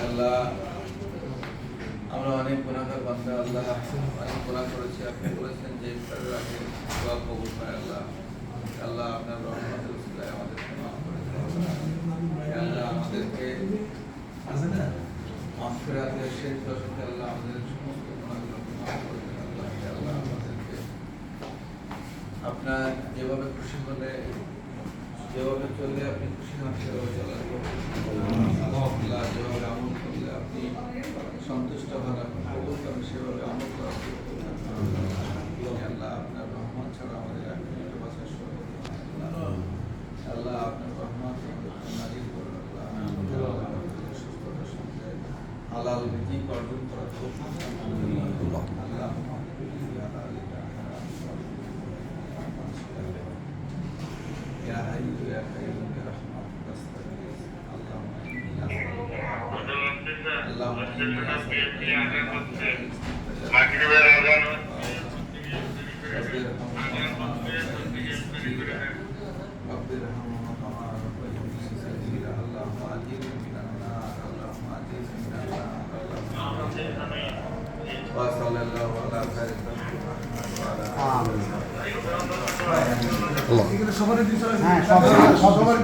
আল্লাহ আমরা অনেক গুনাহগার বান্দা, আল্লাহ অনেক গুনাহ করেছি। আপনি বলেছেন যে ইফতারের আগে দোয়া কবুল হয়। আল্লাহ আপনার রহমতের উসিলায় আমাদেরকে মাফ করে দেন। আল্লাহ আমাদেরকে মাগফিরাতের শেষ দশকে আল্লাহ আমাদের সমস্ত গুনাহগুলোকে মাফ করে দেন। আল্লাহ আমাদেরকে আপনার যেভাবে খুশি হলে, যেভাবে চললে আপনি খুশি হন সেভাবে চলার আল্লাহ, যেভাবে আমল করলে আপনি সন্তুষ্ট হন, আপনি কবুল করেন সেভাবে আমল করার আল্লাহ আপনার রহমান ছাড়া আমাদের এক মিনিটও বাঁচার আল্লাহ আপনার রহমান নাজিল করুন। আল্লাহ সুস্থতার সঙ্গে হালাল রিজিক অর্জন করার আল্লাহ يا حي يا قيوم برحمتك استغيث اللهم وصلى الله على خير সবার